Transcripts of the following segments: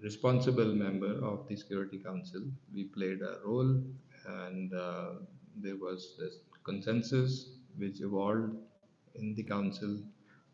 responsible member of the Security Council, we played a role, and there was this consensus which evolved in the council,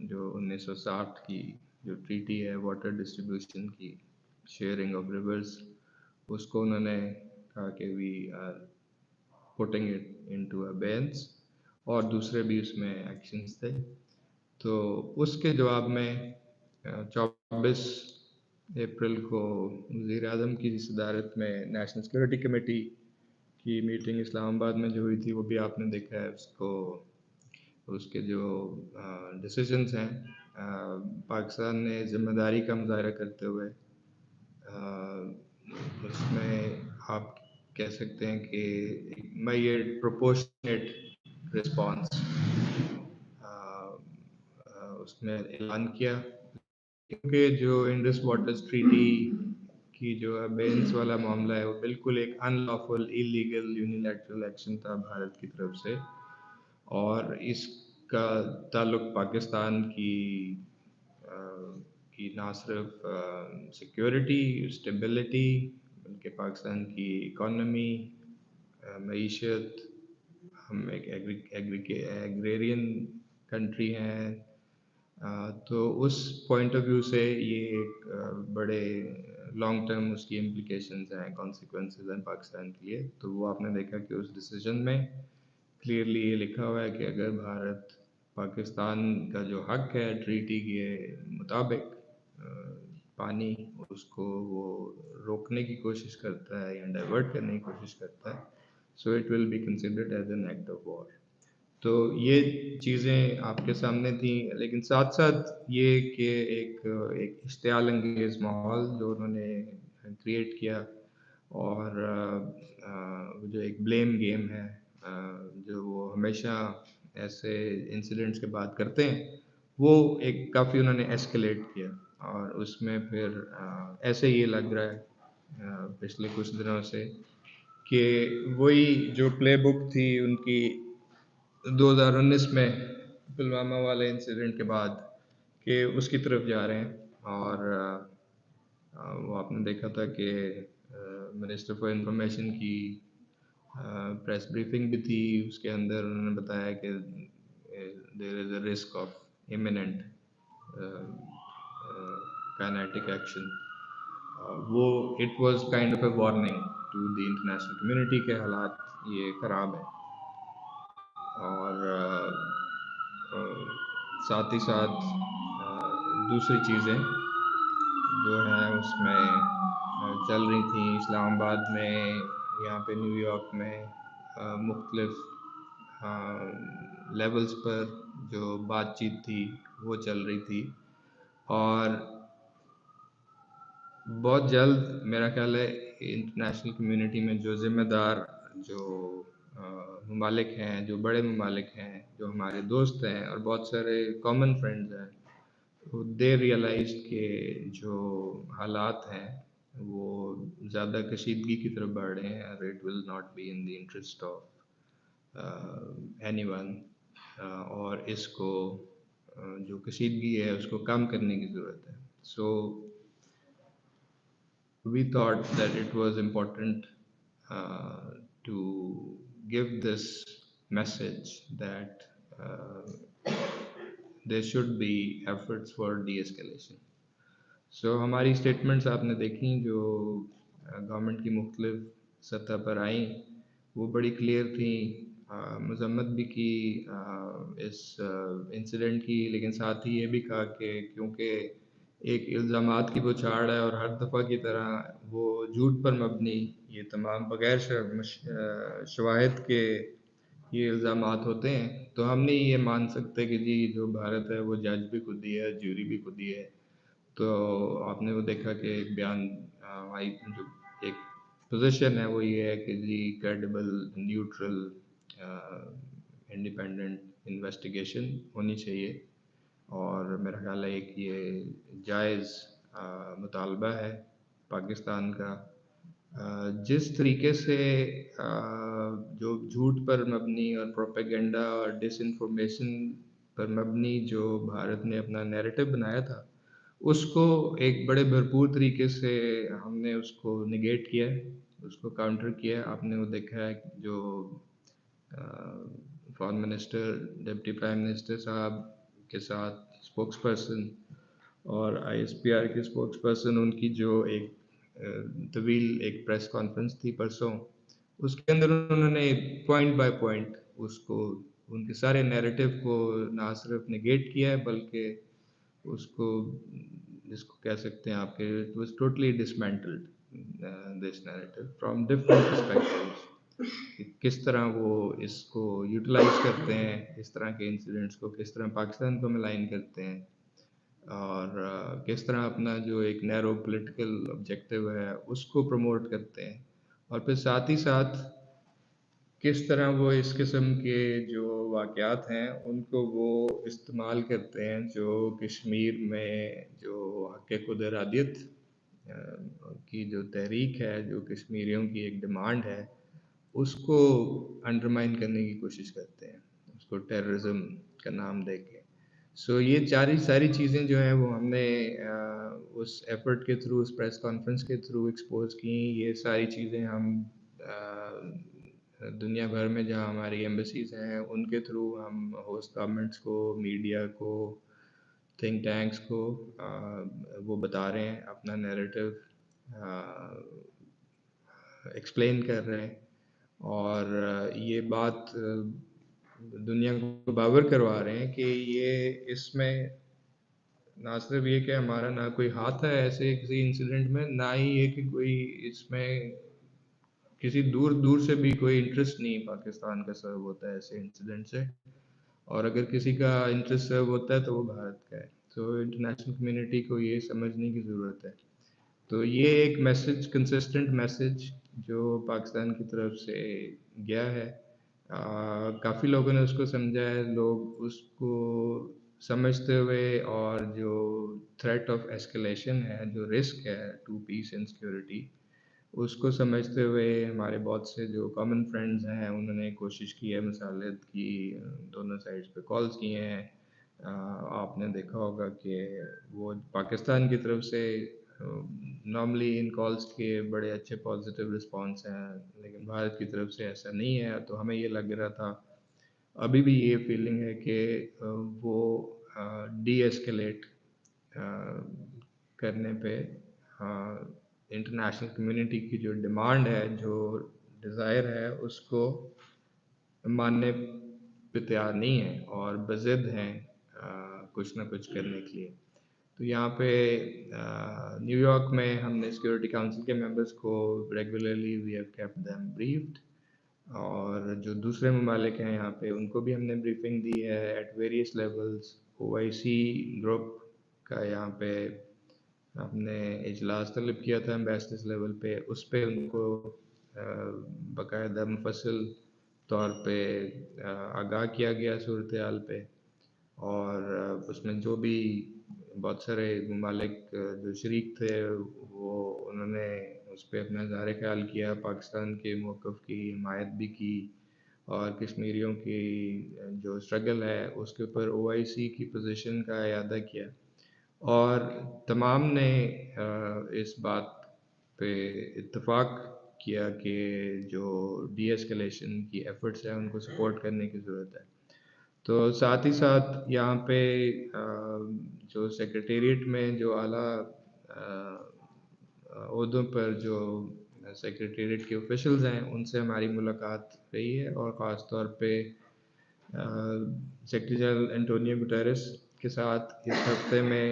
جو 1960 کی جو treaty ہے water distribution کی، sharing of rivers, اس کو انہوں نے کہا کہ we are putting it into abeyance, اور دوسرے بھی اس میں ایکشنز تھے. تو اس کے جواب میں 24 اپریل کو وزیر اعظم کی صدارت میں نیشنل سیکورٹی کمیٹی کی میٹنگ اسلام آباد میں جو ہوئی تھی، وہ بھی آپ نے دیکھا ہے. اس کے جو ڈیسیجنز ہیں، پاکستان نے ذمہ داری کا مظاہرہ کرتے ہوئے اس میں آپ کہہ سکتے ہیں کہ میئر پروپورشنیٹ رسپانس اس میں اعلان کیا، کیونکہ جو انڈس واٹرز ٹریٹی کی جو ابینس والا معاملہ ہے وہ بالکل ایک ان لافل ایلیگل یونیلیٹرل ایکشن تھا بھارت کی طرف سے، اور اس کا تعلق پاکستان کی نہ صرف سیکیورٹی اسٹیبلٹی، بلکہ پاکستان کی اکانومی، معیشت، ہم ایک ایگریرین کنٹری ہیں، تو اس پوائنٹ آف ویو سے یہ ایک بڑے لانگ ٹرم اس کی امپلیکیشنز ہیں، کانسیکوینسز ہیں پاکستان کے لیے. تو وہ آپ نے دیکھا کہ اس ڈیسیجن میں کلیئرلی یہ لکھا ہوا ہے کہ اگر بھارت پاکستان کا جو حق ہے ٹریٹی کے مطابق پانی، اس کو وہ روکنے کی کوشش کرتا ہے یا ڈائیورٹ کرنے کی کوشش کرتا ہے، so it will be considered as an act of war. تو یہ چیزیں آپ کے سامنے تھیں، لیکن ساتھ ساتھ یہ کہ ایک اشتعال انگیز ماحول جو انہوں نے کریٹ کیا، اور جو ایک بلیم گیم ہے جو وہ ہمیشہ ایسے انسیڈنٹس کے بعد کرتے ہیں، وہ ایک کافی انہوں نے ایسکلیٹ کیا. اور اس میں پھر ایسے یہ لگ رہا ہے پچھلے کچھ دنوں سے کہ وہی جو پلے بک تھی ان کی 2019 میں پلوامہ والے انسیڈنٹ کے بعد، کہ اس کی طرف جا رہے ہیں. اور وہ آپ نے دیکھا تھا کہ منسٹر فار انفارمیشن کی پریس بریفنگ بھی تھی، اس کے اندر انہوں نے بتایا کہ there is a risk of imminent kinetic action. وہ it was kind of a warning to the international community کے حالات یہ خراب ہیں. اور ساتھ ہی ساتھ دوسری چیزیں جو ہیں اس میں چل رہی تھیں اسلام آباد میں، یہاں پہ نیو یارک میں، مختلف لیولز پر جو بات چیت تھی وہ چل رہی تھی. اور بہت جلد میرا خیال ہے انٹرنیشنل کمیونٹی میں جو ذمہ دار جو ممالک ہیں، جو بڑے ممالک ہیں، جو ہمارے دوست ہیں اور بہت سارے کامن فرینڈز ہیں، دے ریئلائز کہ جو حالات ہیں وہ زیادہ کشیدگی کی طرف بڑھ رہے ہیں، اور it will not be in the interest of anyone. اور اس کو جو کشیدگی ہے اس کو کم کرنے کی ضرورت ہے. سو we thought that it was important to give this message that there should be efforts for de-escalation. So ہماری اسٹیٹمنٹس آپ نے دیکھیں جو گورنمنٹ کی مختلف سطح پر آئیں، وہ بڑی کلیئر تھیں، مذمت بھی کی اس انسیڈنٹ کی، لیکن ساتھ ہی یہ بھی کہا کہ کیونکہ ایک الزامات کی بچھاڑ ہے اور ہر دفعہ کی طرح وہ جھوٹ پر مبنی، یہ تمام بغیر شواہد کے یہ الزامات ہوتے ہیں، تو ہم نہیں یہ مان سکتے کہ جی جو بھارت ہے وہ جج بھی خود ہی ہے، جیوری بھی خود ہی ہے. تو آپ نے وہ دیکھا کہ ایک بیان جو ایک پوزیشن ہے وہ یہ ہے کہ جی کریڈیبل، نیوٹرل، انڈیپینڈنٹ انویسٹیگیشن ہونی چاہیے. اور میرا خیال ہے کہ یہ جائز مطالبہ ہے پاکستان کا. جس طریقے سے جو جھوٹ پر مبنی اور پروپیگنڈا اور ڈس انفارمیشن پر مبنی جو بھارت نے اپنا نیریٹو بنایا تھا، اس کو ایک بڑے بھرپور طریقے سے ہم نے اس کو نگیٹ کیا، اس کو کاؤنٹر کیا. آپ نے وہ دیکھا ہے جو foreign minister, deputy prime minister صاحب کے ساتھ اسپوکس پرسن اور آئی ایس پی آر کے اسپوکس پرسن، ان کی جو ایک طویل ایک پریس کانفرنس تھی پرسوں، اس کے اندر انہوں نے پوائنٹ بائی پوائنٹ اس کو ان کے سارے نیریٹو کو نہ صرف نگیٹ کیا ہے بلکہ اس کو جس کو کہہ سکتے ہیں آپ کے it was totally dismantled this narrative from different perspectives, کس طرح وہ اس کو یوٹیلائز کرتے ہیں، اس طرح کے انسیڈنٹس کو کس طرح پاکستان کو ملائن کرتے ہیں، اور کس طرح اپنا جو ایک نیرو پولیٹیکل آبجیکٹیو ہے اس کو پروموٹ کرتے ہیں، اور پھر ساتھ ہی ساتھ کس طرح وہ اس قسم کے جو واقعات ہیں ان کو وہ استعمال کرتے ہیں، جو کشمیر میں جو حق خود ارادیت کی جو تحریک ہے، جو کشمیریوں کی ایک ڈیمانڈ ہے، اس کو انڈرمائن کرنے کی کوشش کرتے ہیں، اس کو ٹیررزم کا نام دے کے۔ سو یہ ساری چیزیں جو ہیں وہ ہم نے اس ایفرٹ کے تھرو، اس پریس کانفرنس کے تھرو ایکسپوز کی۔ یہ ساری چیزیں ہم دنیا بھر میں جہاں ہماری ایمبیسیز ہیں ان کے تھرو ہم ہوسٹ گورنمنٹس کو، میڈیا کو، تھنک ٹینکس کو وہ بتا رہے ہیں، اپنا نیریٹو ایکسپلین کر رہے ہیں، اور یہ بات دنیا کو باور کروا رہے ہیں کہ یہ اس میں نہ صرف یہ کہ ہمارا نہ کوئی ہاتھ ہے ایسے کسی انسیڈنٹ میں، نہ ہی یہ کہ کوئی اس میں کسی دور دور سے بھی کوئی انٹرسٹ نہیں پاکستان کا سرو ہوتا ہے ایسے انسیڈنٹ سے، اور اگر کسی کا انٹرسٹ سرو ہوتا ہے تو وہ بھارت کا ہے۔ تو انٹرنیشنل کمیونٹی کو یہ سمجھنے کی ضرورت ہے۔ تو یہ ایک میسج، کنسسٹنٹ میسج جو پاکستان کی طرف سے گیا ہے، کافی لوگوں نے اس کو سمجھا ہے، لوگ اس کو سمجھتے ہوئے، اور جو تھریٹ آف ایسکلیشن ہے، جو رسک ہے ٹو پیس اینڈ سیکورٹی، اس کو سمجھتے ہوئے ہمارے بہت سے جو کامن فرینڈز ہیں انہوں نے کوشش کی ہے مصالحت کی، دونوں سائڈز پہ کالز کیے ہیں۔ آپ نے دیکھا ہوگا کہ وہ پاکستان کی طرف سے نارملی ان کالز کے بڑے اچھے پازیٹیو رسپانس ہیں، لیکن بھارت کی طرف سے ایسا نہیں ہے، تو ہمیں یہ لگ رہا تھا، ابھی بھی یہ فیلنگ ہے کہ وہ ڈی ایسکلیٹ کرنے پہ انٹرنیشنل کمیونٹی کی جو ڈیمانڈ ہے، جو ڈیزائر ہے، اس کو ماننے پہ تیار نہیں ہیں اور بضد ہیں کچھ نہ کچھ کرنے کے لیے۔ تو یہاں پہ نیو یارک میں ہم نے سیکورٹی کاؤنسل کے ممبرس کو regularly we have kept them briefed, اور جو دوسرے ممالک ہیں یہاں پہ ان کو بھی ہم نے بریفنگ دی ہے at various levels. O I C group کا یہاں پہ ہم نے اجلاس طلب کیا تھا ایمبیسڈرز لیول پہ، اس پہ ان کو باقاعدہ مفصل طور پہ آگاہ کیا گیا صورتحال پہ، اور اس میں جو بھی بہت سارے ممالک جو شریک تھے وہ انہوں نے اس پہ اپنا اظہار خیال کیا، پاکستان کے موقف کی حمایت بھی کی، اور کشمیریوں کی جو اسٹرگل ہے اس کے اوپر او آئی سی کی پوزیشن کا اعادہ کیا، اور تمام نے اس بات پہ اتفاق کیا کہ جو ڈی ایسکلیشن کی ایفرٹس ہیں ان کو سپورٹ کرنے کی ضرورت ہے۔ تو ساتھ ہی ساتھ یہاں پہ جو سیکریٹریٹ میں جو اعلیٰ عہدوں پر جو سیکریٹریٹ کے آفیشلز ہیں ان سے ہماری ملاقات رہی ہے، اور خاص طور پہ سیکریٹری جنرل انٹونیو گٹیرس کے ساتھ اس ہفتے میں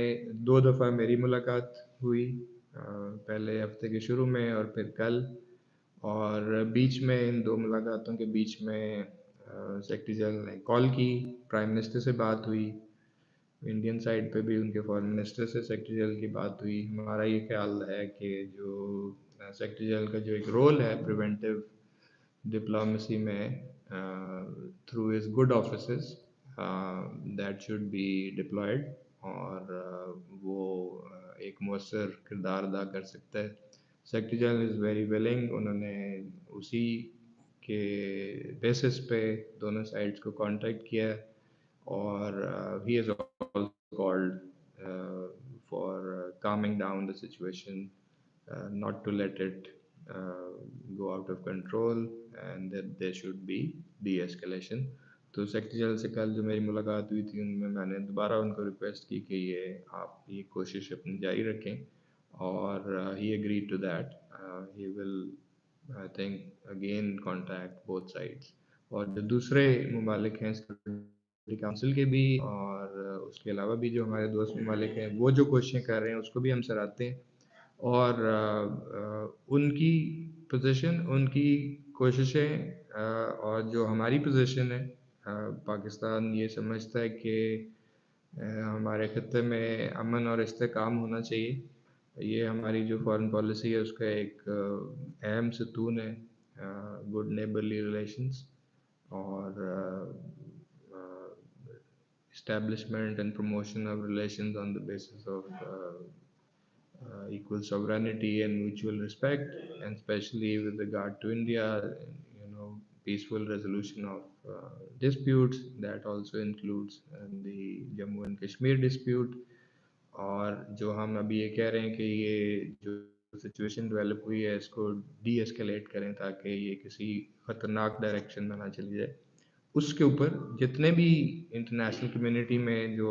2 دفعہ میری ملاقات ہوئی، پہلے ہفتے کے شروع میں اور پھر کل، اور بیچ میں ان 2 ملاقاتوں کے بیچ میں سیکریٹری جنرل نے کال کی، پرائم منسٹر سے بات ہوئی، انڈین سائڈ پہ بھی ان کے فارن منسٹر سے سیکریٹری جنرل کی بات ہوئی۔ ہمارا یہ خیال ہے کہ جو سیکریٹری جنرل کا جو ایک رول ہے پریونٹیو ڈپلومیسی میں through his good offices that should be deployed, اور وہ ایک مؤثر کردار ادا کر سکتا ہے۔ Secretary general is very willing, انہوں نے اسی کے بیسس پہ دونوں سائڈس کو کانٹیکٹ کیا، اور he has also called for calming down the situation, not to let it go out of control, and that there should be de-escalation۔ تو سیکرٹری جنرل سے کل جو میری ملاقات ہوئی تھی ان میں میں نے دوبارہ ان کو ریکویسٹ کی کہ یہ آپ یہ کوشش اپنی جاری رکھیں، اور he agreed to that. He will I think again contact both sides. اور جو دوسرے ممالک ہیں سیکورٹی کونسل کے بھی اور اس کے علاوہ بھی جو ہمارے دوست ممالک ہیں وہ جو کوششیں کر رہے ہیں اس کو بھی ہم سراہتے ہیں. اور ان کی پوزیشن، ان کی کوششیں اور جو ہماری پوزیشن ہے، پاکستان یہ سمجھتا ہے کہ ہمارے خطے میں امن اور استحکام ہونا چاہیے. یہ ہماری جو فارن پالیسی ہے اس کا ایک اہم ستون ہے، گڈ نیبرلی ریلیشنز اور establishment and promotion of relations on the basis of equal sovereignty and mutual respect, and especially with regard to India, peaceful resolution of disputes. That also includes the Jammu and Kashmir dispute. اور جو ہم ابھی یہ کہہ رہے ہیں کہ یہ جو سچویشن ڈیولپ ہوئی ہے اس کو ڈی ایسکیلیٹ کریں تاکہ یہ کسی خطرناک ڈائریکشن میں نہ چلی جائے. اس کے اوپر جتنے بھی انٹرنیشنل کمیونٹی میں جو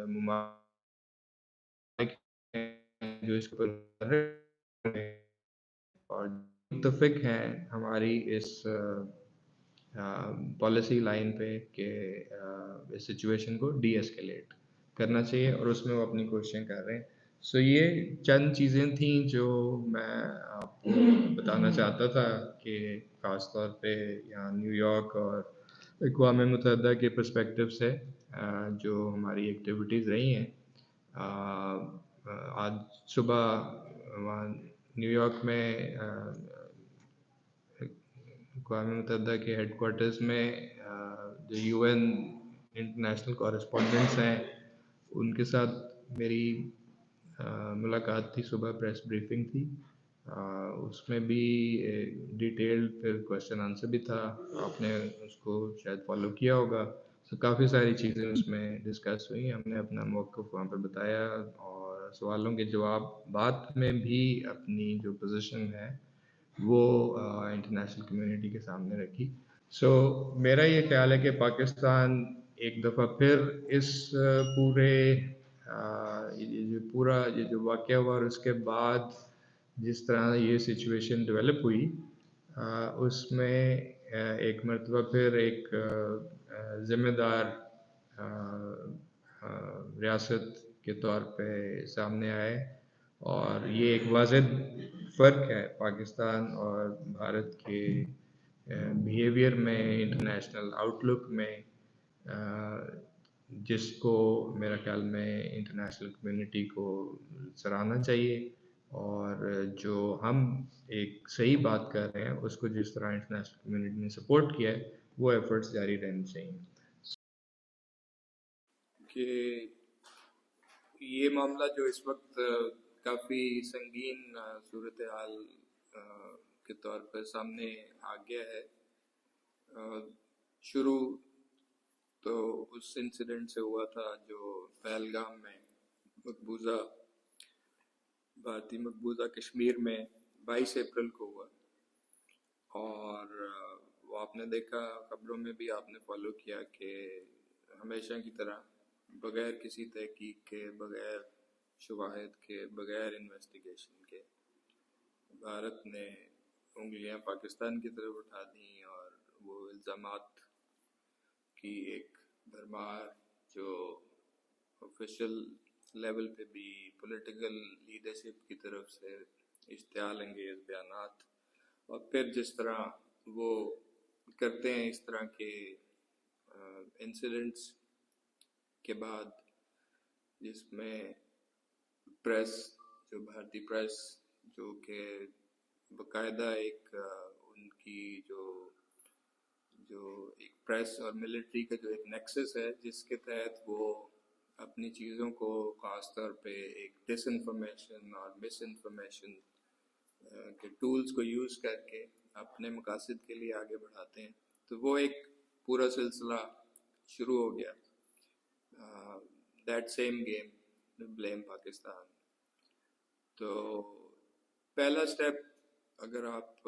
ممالک ہیں جو اس کو اور متفق ہیں ہماری اس پالیسی لائن پہ کہ اس سچویشن کو ڈی ایسکیلیٹ کرنا چاہیے، اور اس میں وہ اپنی کوششیں کر رہے ہیں. سو یہ چند چیزیں تھیں جو میں آپ کو بتانا چاہتا تھا کہ خاص طور پہ یہاں نیو یارک اور اقوام متحدہ کے پرسپیکٹو سے جو ہماری ایکٹیویٹیز رہی ہیں. آج صبح وہاں نیو یارک میں اقوام متحدہ کے ہیڈ کوارٹرز میں جو یو این انٹرنیشنل کورسپونڈنٹس ہیں ان کے ساتھ میری ملاقات تھی. صبح پریس بریفنگ تھی، اس میں بھی ڈیٹیلڈ پھر کویشچن آنسر بھی تھا. آپ نے اس کو شاید فالو کیا ہوگا. کافی ساری چیزیں اس میں ڈسکس ہوئی. ہم نے اپنا موقف وہاں پہ بتایا اور سوالوں کے جوابات میں بھی اپنی جو پوزیشن ہے وہ انٹرنیشنل کمیونٹی کے سامنے رکھی. سو میرا یہ خیال ہے کہ پاکستان ایک دفعہ پھر اس پورے یہ جو واقعہ ہوا اور اس کے بعد جس طرح یہ سچویشن ڈیولپ ہوئی اس میں ایک مرتبہ پھر ایک ذمہ دار ریاست کے طور پہ سامنے آئے. اور یہ ایک واضح فرق ہے پاکستان اور بھارت کے بیہیویئر میں، انٹرنیشنل آؤٹ لک میں، جس کو میرا خیال میں انٹرنیشنل کمیونٹی کو سراہنا چاہیے. اور جو ہم ایک صحیح بات کر رہے ہیں اس کو جس طرح انٹرنیشنل کمیونٹی نے سپورٹ کیا ہے وہ ایفرٹس جاری رہنے چاہیے. کہ یہ معاملہ جو اس وقت کافی سنگین صورتحال کے طور پر سامنے آ گیا ہے، شروع تو اس انسیڈنٹ سے ہوا تھا جو پہلگام میں مقبوضہ بھارتی مقبوضہ کشمیر میں 22 اپریل کو ہوا. اور وہ آپ نے دیکھا خبروں میں بھی آپ نے فالو کیا کہ ہمیشہ کی طرح بغیر کسی تحقیق کے، بغیر شواہد کے، بغیر انویسٹیگیشن کے بھارت نے انگلیاں پاکستان کی طرف اٹھا دیں اور وہ الزامات کی ایک بھرمار جو آفیشل لیول پہ بھی پولیٹیکل لیڈرشپ کی طرف سے اشتعال انگیز بیانات، اور پھر جس طرح وہ کرتے ہیں اس طرح کے انسیڈنٹس کے بعد جس میں پریس، جو بھارتی پریس جو کہ باقاعدہ ایک ان کی جو ایک پریس اور ملٹری کا جو ایک نیکسس ہے جس کے تحت وہ اپنی چیزوں کو خاص طور پہ ایک ڈس انفارمیشن اور مس انفارمیشن کے ٹولز کو یوز کر کے اپنے مقاصد کے لیے آگے بڑھاتے ہیں. تو وہ ایک پورا سلسلہ شروع ہو گیا. That same game blame Pakistan. تو پہلا سٹیپ اگر آپ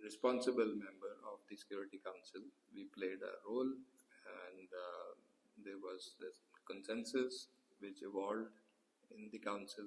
responsible member of the Security Council, we played a role, and there was this consensus which evolved in the council,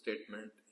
statement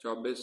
24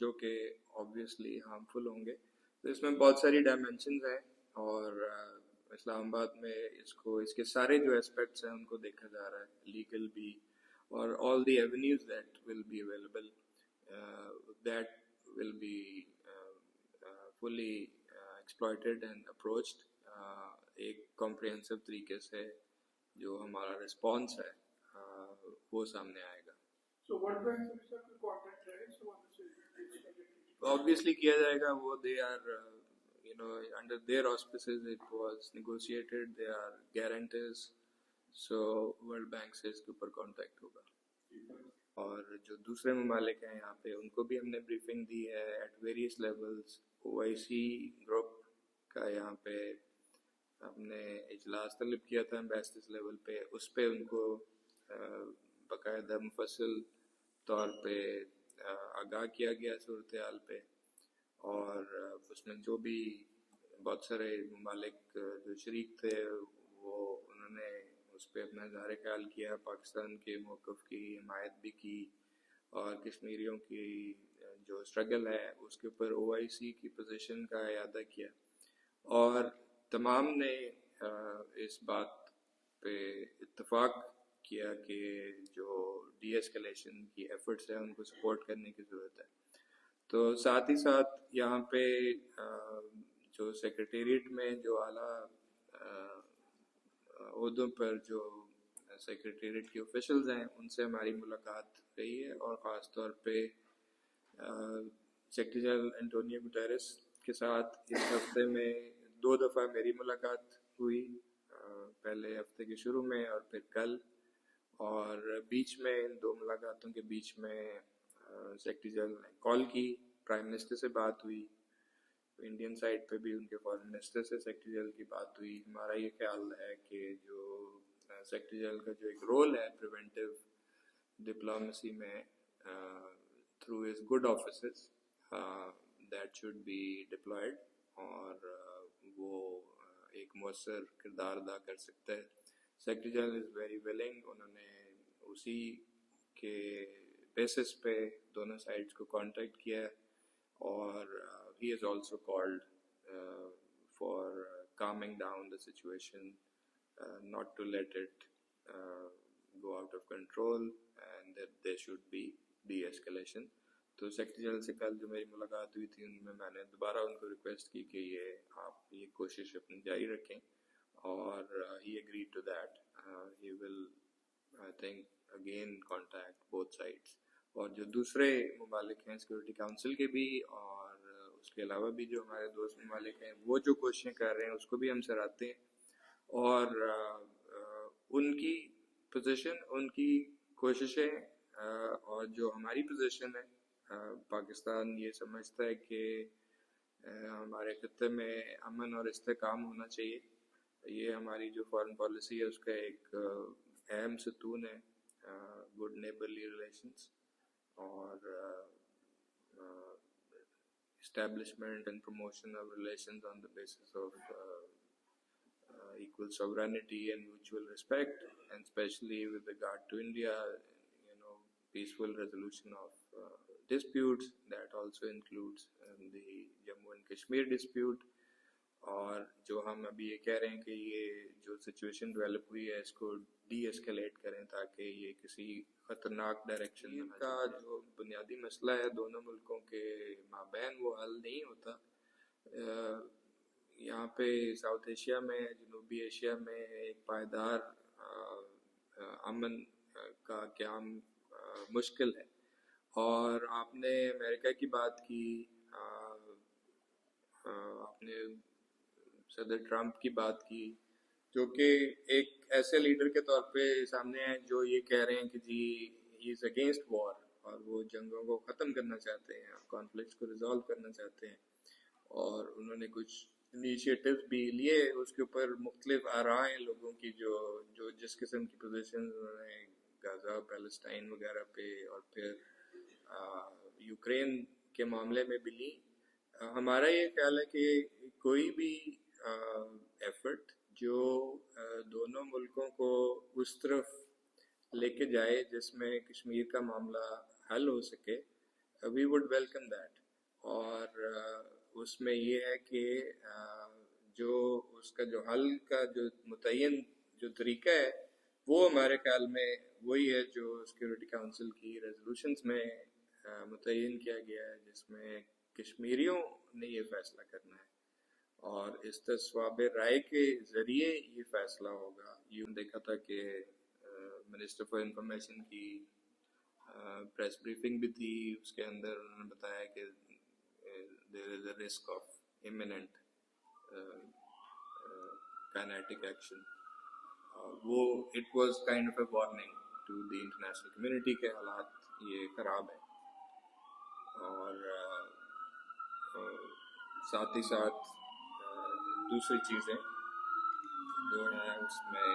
جو کہ آبویسلی ہارمفل ہوں گے. تو اس میں بہت ساری ڈائمینشنز ہیں اور اسلام آباد میں اس کے سارے جو اسپیکٹس ہیں ان کو دیکھا جا رہا ہے, لیگل بھی اور all the avenues that will be available, that will be fully exploited and approached ایک comprehensive طریقے سے جو ہمارا رسپانس ہے وہ سامنے آئے گا. So what banks which have to contact right? So what is obviously کیا جائے گا, وہ they are under their auspices it was negotiated, they are guarantors, so World Bank سے اس کے اوپر کانٹیکٹ ہوگا. اور جو دوسرے ممالک ہیں یہاں پہ ان کو بھی ہم نے بریفنگ دی ہے at various levels. O I C group کا یہاں پہ ہم نے اجلاس طلب کیا تھا ایمبیسڈرز لیول پہ, اس پہ ان کو باقاعدہ مفصل طور پہ آگاہ کیا گیا صورتحال پہ, اور اس میں جو بھی بہت سارے ممالک جو شریک تھے وہ انہوں نے اس پہ اپنا اظہار خیال کیا, پاکستان کے موقف کی حمایت بھی کی اور کشمیریوں کی جو اسٹرگل ہے اس کے اوپر او آئی سی کی پوزیشن کا اعادہ کیا, اور تمام نے اس بات پہ اتفاق کیا کہ جو ڈی ایسکلیشن کی ایفرٹس ہیں ان کو سپورٹ کرنے کی ضرورت ہے. تو ساتھ ہی ساتھ یہاں پہ جو سیکریٹریٹ میں جو اعلیٰ عہدوں پر جو سیکریٹریٹ کے آفیشلز ہیں ان سے ہماری ملاقات رہی ہے, اور خاص طور پہ سیکریٹری جنرل انٹونیو گوٹیرس کے ساتھ اس ہفتے میں 2 دفعہ میری ملاقات ہوئی, پہلے ہفتے کے شروع میں اور پھر کل, اور بیچ میں ان 2 ملاقاتوں کے بیچ میں سیکریٹری جنرل نے کال کی, پرائم منسٹر سے بات ہوئی, انڈین سائڈ پہ بھی ان کے فارن منسٹر سے سیکریٹری جنرل کی بات ہوئی. ہمارا یہ خیال ہے کہ جو سیکریٹری جنرل کا جو ایک رول ہے پریونٹیو ڈپلومیسی میں through his good offices, that should be deployed, اور وہ ایک مؤثر کردار ادا کر سکتا ہے. Secretary general is very willing, انہوں نے اسی کے بیسس پہ دونوں سائڈس کو کانٹیکٹ کیا, اور he has also called for calming down the situation, not to let it go out of control, and that there should be de-escalation. تو سیکریٹری جنرل سے کل جو میری ملاقات ہوئی تھی ان میں نے دوبارہ ان کو ریکویسٹ کی کہ آپ یہ کوشش اپنی جاری رکھیں, اور he agreed to that. He will I think again contact both sides. اور جو دوسرے ممالک ہیں سیکورٹی کاؤنسل کے بھی اور اس کے علاوہ بھی جو ہمارے دوست ممالک ہیں وہ جو کوششیں کر رہے ہیں اس کو بھی ہم سراہتے ہیں, اور ان کی پوزیشن, ان کی کوششیں اور جو ہماری پوزیشن ہے, پاکستان یہ سمجھتا ہے کہ ہمارے خطے میں امن اور استحکام ہونا چاہیے. یہ ہماری جو فارن پالیسی ہے اس کا ایک اہم ستون ہے, گڈ نیبرلی ریلیشنز اور establishment and promotion of relations on the basis of equal sovereignty and mutual respect, and especially with regard to India, peaceful resolution of disputes. That also includes the Jammu and Kashmir dispute. اور جو ہم ابھی یہ کہہ رہے ہیں کہ یہ جو سچویشن ڈیولپ ہوئی ہے اس کو ڈی ایسکیلیٹ کریں تاکہ یہ کسی خطرناک ڈائریکشن میں کا جو بنیادی مسئلہ ہے دونوں ملکوں کے مابین وہ حل نہیں ہوتا. یہاں پہ ساؤتھ ایشیا میں, جنوبی ایشیا میں ایک پائیدار امن کا قیام مشکل ہے, اور آپ نے امریکہ کی بات کی, آپ نے صدر ٹرمپ کی بات کی, جو کہ ایک ایسے لیڈر کے طور پہ سامنے ہیں جو یہ کہہ رہے ہیں کہ جی ہی از اگینسٹ وار, اور وہ جنگوں کو ختم کرنا چاہتے ہیں, کانفلکٹس کو ریزالو کرنا چاہتے ہیں, اور انہوں نے کچھ انیشیٹوز بھی لیے. اس کے اوپر مختلف آراء ہیں لوگوں کی, جو جس قسم کی پوزیشن انہوں نے غزہ پیلسٹائن وغیرہ پہ اور پھر یوکرین کے معاملے میں بھی لی. ہمارا یہ خیال ہے کہ کوئی بھی ایفرٹ جو دونوں ملکوں کو اس طرف لے کے جائے جس میں کشمیر کا معاملہ حل ہو سکے, وی وڈ ویلکم دیٹ. اور اس میں یہ ہے کہ جو اس کا جو حل کا جو متعین جو طریقہ ہے وہ ہمارے خیال میں وہی ہے جو سیکورٹی کونسل کی ریزولوشنز میں متعین کیا گیا ہے، جس میں کشمیریوں نے یہ فیصلہ کرنا ہے اور استصواب رائے کے ذریعے یہ فیصلہ ہوگا. یوں دیکھا تھا کہ منسٹر فار انفارمیشن کی پریس بریفنگ بھی تھی، اس کے اندر انہوں نے بتایا کہ there is a risk of imminent kinetic action. وہ it was kind of a warning to the international community کے حالات یہ خراب ہیں. اور ساتھ ہی ساتھ دوسری چیزیں جو ہیں اس میں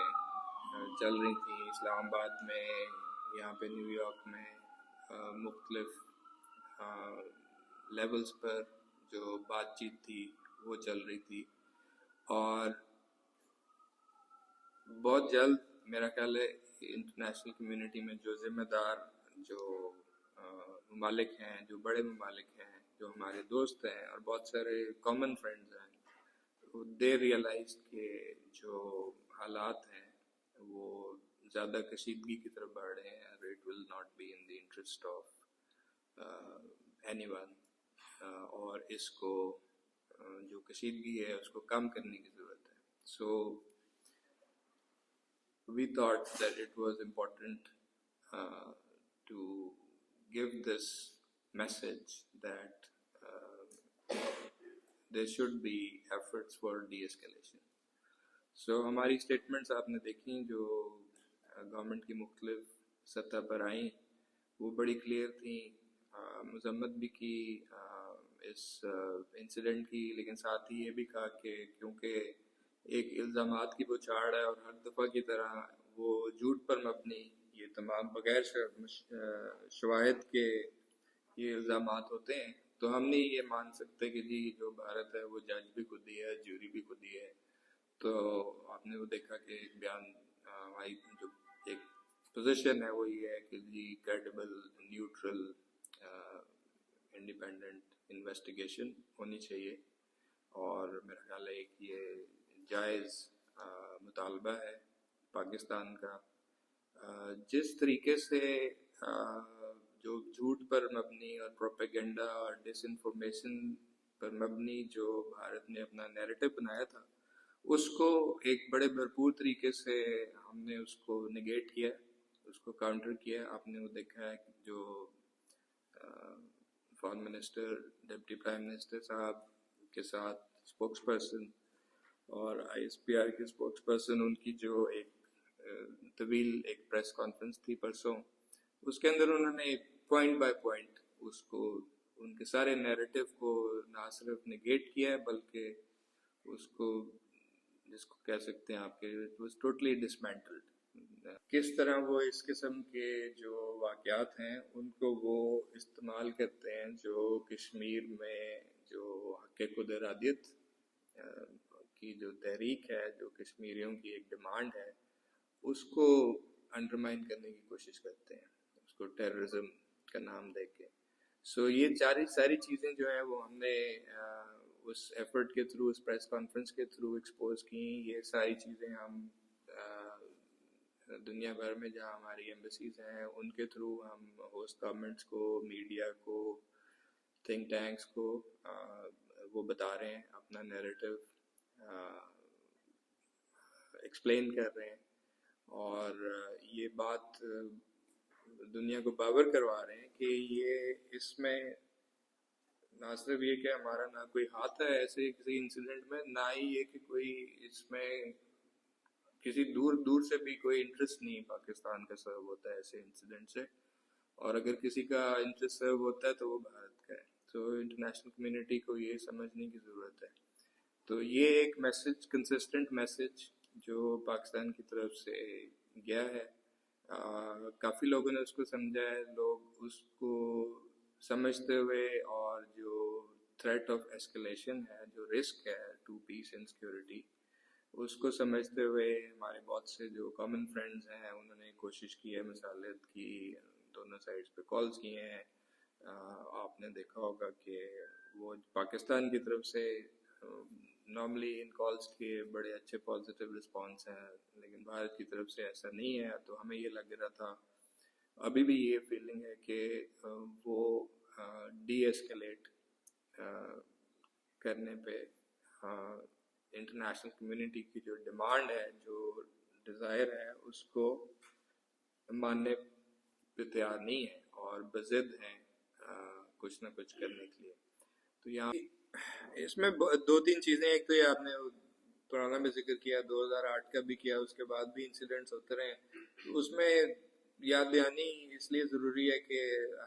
چل رہی تھیں اسلام آباد میں، یہاں پہ نیو یارک میں مختلف لیولز پر جو بات چیت تھی وہ چل رہی تھی. اور بہت جلد میرا خیال ہے انٹرنیشنل کمیونٹی میں جو ذمہ دار جو ممالک ہیں، جو بڑے ممالک ہیں، جو ہمارے دوست ہیں اور بہت سارے کامن فرینڈز ہیں، دے ریئلائز کہ جو حالات ہیں وہ زیادہ کشیدگی کی طرف بڑھ رہے ہیں. It will not be in the interest of anyone, اور اس کو جو کشیدگی ہے اس کو کم کرنے کی ضرورت ہے. سو we thought that it was important to give this message that there should be efforts for de-escalation. So ہماری اسٹیٹمنٹس آپ نے دیکھیں جو گورنمنٹ کی مختلف سطح پر آئیں وہ بڑی کلیئر تھیں، مذمت بھی کی اس انسیڈنٹ کی، لیکن ساتھ ہی یہ بھی کہا کہ کیونکہ ایک الزامات کی بوچھاڑ ہے اور ہر دفعہ کی طرح وہ جھوٹ پر مبنی یہ تمام بغیر شواہد کے یہ الزامات ہوتے ہیں، تو ہم نہیں یہ مان سکتے کہ جی جو بھارت ہے وہ جج بھی خود ہی ہے، جیوری بھی خود ہی ہے. تو آپ نے وہ دیکھا کہ ایک بیان ہماری جو ایک پوزیشن ہے وہ یہ ہے کہ جی کریڈیبل، نیوٹرل، انڈیپینڈنٹ انویسٹیگیشن ہونی چاہیے. اور میرا خیال ہے کہ یہ جائز مطالبہ ہے پاکستان کا. جس طریقے سے جو جھوٹ پر مبنی اور پروپیگنڈا اور ڈس انفارمیشن پر مبنی جو بھارت نے اپنا نیریٹو بنایا تھا، اس کو ایک بڑے بھرپور طریقے سے ہم نے اس کو نگیٹ کیا، اس کو کاؤنٹر کیا. آپ نے وہ دیکھا ہے کہ جو foreign minister, deputy prime minister صاحب کے ساتھ اسپوکس پرسن اور آئی ایس پی آر کے اسپوکس پرسن، ان کی جو ایک طویل ایک پریس کانفرنس تھی پرسوں، اس کے اندر انہوں نے پوائنٹ بائی پوائنٹ اس کو ان کے سارے نیریٹو کو نہ صرف نگیٹ کیا ہے بلکہ اس کو جس کو کہہ سکتے ہیں آپ کے اٹ واز ٹوٹلی ڈسمینٹلڈ. کس طرح وہ اس قسم کے جو واقعات ہیں ان کو وہ استعمال کرتے ہیں جو کشمیر میں جو حق خود ارادیت کی جو تحریک ہے، جو کشمیریوں کی ایک ڈیمانڈ ہے، اس کو انڈرمائن کرنے کی کوشش کرتے ہیں، اس کو ٹیررزم کا نام دے کے. سو یہ ساری چیزیں جو ہیں وہ ہم نے اس ایفرٹ کے تھرو، اس پریس کانفرنس کے تھرو ایکسپوز کی. یہ ساری چیزیں ہم دنیا بھر میں جہاں ہماری ایمبیسیز ہیں ان کے تھرو ہم ہوسٹ گورنمنٹس کو، میڈیا کو، تھنک ٹینکس کو وہ بتا رہے ہیں، اپنا نیریٹو ایکسپلین کر رہے ہیں، اور یہ بات دنیا کو باور کروا رہے ہیں کہ یہ اس میں نہ صرف یہ کہ ہمارا نہ کوئی ہاتھ ہے ایسے کسی انسیڈنٹ میں، نہ ہی یہ کہ کوئی اس میں کسی دور سے بھی کوئی انٹرسٹ نہیں پاکستان کا سرو ہوتا ہے ایسے انسیڈنٹ سے، اور اگر کسی کا انٹرسٹ سرو ہوتا ہے تو وہ بھارت کا ہے. تو انٹرنیشنل کمیونٹی کو یہ سمجھنے کی ضرورت ہے. تو یہ ایک میسج، کنسسٹنٹ میسج جو پاکستان کی طرف سے گیا ہے، کافی لوگوں نے اس کو سمجھا ہے. لوگ اس کو سمجھتے ہوئے اور جو تھریٹ آف ایسکلیشن ہے، جو رسک ہے ٹو پیس اینڈ سیکورٹی، اس کو سمجھتے ہوئے ہمارے بہت سے جو کامن فرینڈز ہیں انہوں نے کوشش کی ہے، مصالحت کی، دونوں سائڈز پہ کالز کیے ہیں آپ نے دیکھا ہوگا کہ وہ پاکستان کی طرف سے نارملی ان کالز کے بڑے اچھے پازیٹیو رسپانس ہیں، لیکن بھارت کی طرف سے ایسا نہیں ہے. تو ہمیں یہ لگ رہا تھا، ابھی بھی یہ فیلنگ ہے کہ وہ ڈی ایسکلیٹ کرنے پہ انٹرنیشنل کمیونٹی کی جو ڈیمانڈ ہے، جو ڈیزائر ہے، اس کو ماننے پہ تیار نہیں ہے اور بضد ہیں کچھ نہ کچھ کرنے کے لیے. تو یہاں اس میں دو تین چیزیں، ایک تو یہ آپ نے پرانا بھی ذکر کیا، 2008 کا بھی کیا، اس کے بعد بھی انسیڈنٹس ہوتے رہے. اس میں یاد دہانی اس لیے ضروری ہے کہ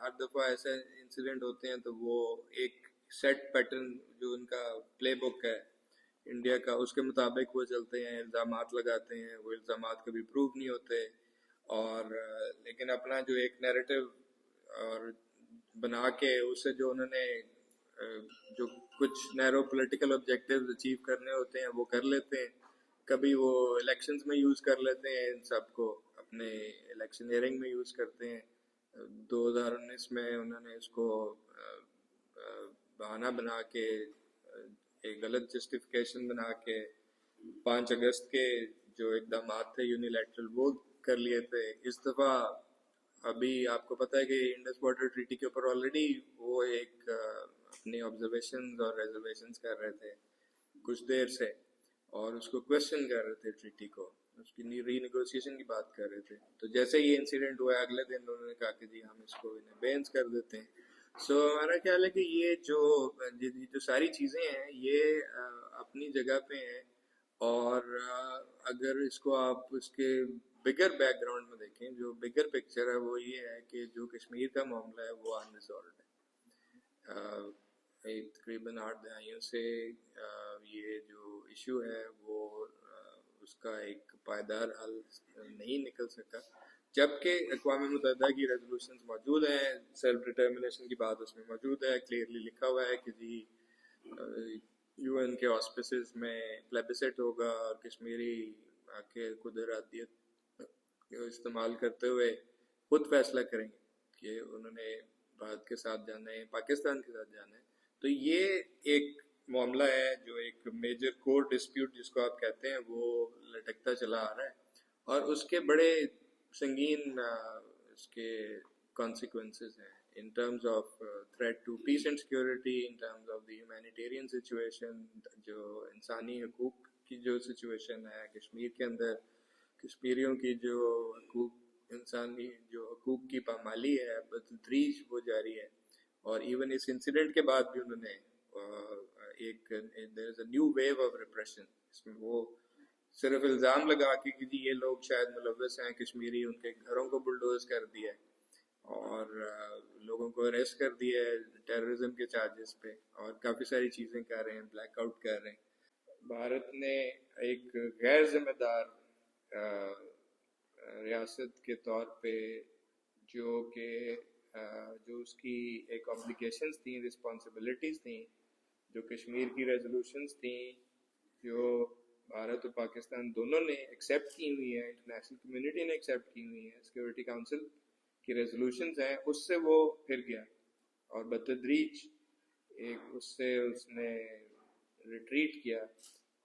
ہر دفعہ ایسے انسیڈنٹ ہوتے ہیں تو وہ ایک سیٹ پیٹرن جو ان کا پلے بک ہے انڈیا کا، اس کے مطابق وہ چلتے ہیں، الزامات لگاتے ہیں، وہ الزامات کبھی پروو نہیں ہوتے، اور لیکن اپنا جو ایک نیریٹو اور بنا کے اسے جو انہوں نے جو کچھ نیرو پولیٹیکل آبجیکٹیوز اچیو کرنے ہوتے ہیں وہ کر لیتے ہیں. کبھی وہ الیکشنز میں یوز کر لیتے ہیں، ان سب کو اپنے الیکشن ایئرنگ میں یوز کرتے ہیں. 2019 میں انہوں نے اس کو بہانہ بنا کے ایک غلط جسٹیفیکیشن بنا کے 5 اگست کے جو اقدامات تھے یونیلیٹرل وہ کر لیے تھے. اس دفعہ ابھی آپ کو پتہ ہے کہ انڈس واٹر ٹریٹی کے اوپر آلریڈی وہ ایک اپنی آبزرویشنز اور ریزرویشنز کر رہے تھے کچھ دیر سے، اور اس کو کویشچن کر رہے تھے ٹریٹی کو، اس کی ری نیگوسیشن کی بات کر رہے تھے. تو جیسے یہ انسیڈنٹ ہوا اگلے دن انہوں نے کہا کہ جی ہم اس کو انہیں بینس کر دیتے ہیں. سو ہمارا خیال ہے کہ یہ جو ساری چیزیں ہیں یہ اپنی جگہ پہ ہیں، اور اگر اس کو آپ اس کے بگر بیک گراؤنڈ میں دیکھیں، جو بگر پکچر ہے وہ یہ ہے کہ جو کشمیر کا معاملہ ہے وہ انریزالوڈ ہے. تقریباً 8 دہائیوں سے یہ جو ایشو ہے وہ اس کا ایک پائیدار حل نہیں نکل سکا، جبکہ اقوام متحدہ کی ریزولوشنز موجود ہیں، سیلف ڈٹرمنیشن کی بات اس میں موجود ہے، کلیئرلی لکھا ہوا ہے کہ جی یو این کے آسپیسز میں پلیبسٹ ہوگا اور کشمیری آ کے خود ارادیت استعمال کرتے ہوئے خود فیصلہ کریں گے کہ انہوں نے بھارت کے ساتھ جانا ہے، پاکستان کے ساتھ جانا ہے. تو یہ ایک معاملہ ہے جو ایک میجر کور ڈسپیوٹ جس کو آپ کہتے ہیں وہ لٹکتا چلا آ رہا ہے، اور اس کے بڑے سنگین اس کے کانسیکوینسز ہیں in terms of threat to peace and security, in terms of the humanitarian situation، جو انسانی حقوق کی جو سچویشن ہے کشمیر کے اندر، کشمیریوں کی جو حقوق، انسانی جو حقوق کی پامالی ہے بتدریج وہ جاری ہے. اور ایون اس انسیڈنٹ کے بعد بھی انہوں نے ایک there is a new wave of repression، اس میں وہ صرف الزام لگا کے کہ جی یہ لوگ شاید ملوث ہیں کشمیری، ان کے گھروں کو بلڈوز کر دیا اور لوگوں کو اریسٹ کر دیا ہے ٹیررزم کے چارجز پہ، اور کافی ساری چیزیں کر رہے ہیں، بلیک آؤٹ کر رہے ہیں. بھارت نے ایک غیر ذمہ دار ریاست کے طور پہ جو کہ جو اس کی ایک آبلیگیشنز تھیں، رسپانسبلٹیز تھیں، جو کشمیر کی ریزولوشنز تھیں، جو بھارت اور پاکستان دونوں نے ایکسیپٹ کی ہوئی ہیں، انٹرنیشنل کمیونٹی نے ایکسیپٹ کی ہوئی ہیں، سیکورٹی کاؤنسل کی ریزولوشنز ہیں، اس سے وہ پھر گیا اور بتدریج اس نے ریٹریٹ کیا،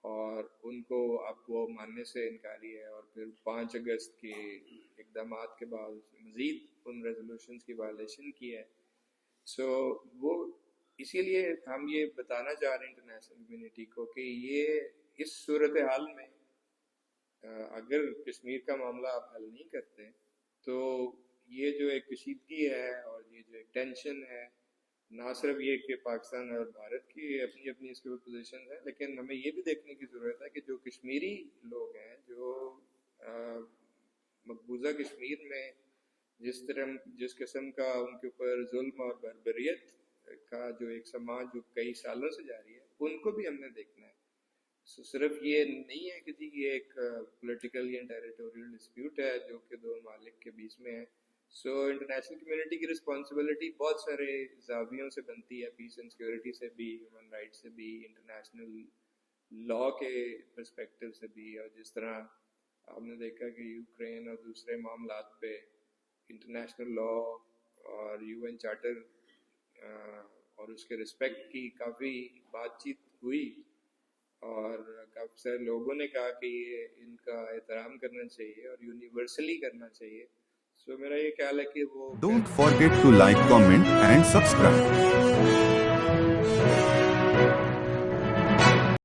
اور ان کو اب وہ ماننے سے انکاری ہے. اور پھر 5 اگست کے اقدامات کے بعد اس نے مزید ان ریزولوشنز کی وائلیشن کی ہے. سو وہ اسی لیے ہم یہ بتانا چاہ رہے ہیں انٹرنیشنل کمیونٹی کو کہ یہ اس صورتحال میں اگر کشمیر کا معاملہ آپ حل نہیں کرتے تو یہ جو ایک کشیدگی ہے اور یہ جو ایک ٹینشن ہے، نہ صرف یہ کہ پاکستان اور بھارت کی اپنی اپنی اس کے اوپر پوزیشن ہے، لیکن ہمیں یہ بھی دیکھنے کی ضرورت ہے کہ جو کشمیری لوگ ہیں، جو مقبوضہ کشمیر میں جس قسم کا ان کے اوپر ظلم اور بربریت کا جو ایک سماج جو کئی سالوں سے جاری ہے، ان کو بھی ہم نے دیکھنا ہے. صرف یہ نہیں ہے کہ جی یہ ایک پولیٹیکل یا ٹیریٹوریل ڈسپیوٹ ہے جو کہ دو ممالک کے بیچ میں ہے. سو انٹرنیشنل کمیونٹی کی رسپانسبلٹی بہت سارے زاویوں سے بنتی ہے، پیس اینڈ سیکورٹی سے بھی، ہیومن رائٹس سے بھی، انٹرنیشنل لا کے پرسپیکٹو سے بھی. اور جس طرح آپ نے دیکھا کہ یوکرین اور دوسرے معاملات پہ انٹرنیشنل لا اور یو این چارٹر اور اس کے رسپیکٹ کی کافی بات چیت ہوئی، اور کافی سارے لوگوں نے کہا کہ یہ ان کا احترام کرنا چاہیے اور یونیورسلی کرنا چاہیے. سو میرا یہ خیال ہے کہ وہ Don't forget to like, comment and subscribe.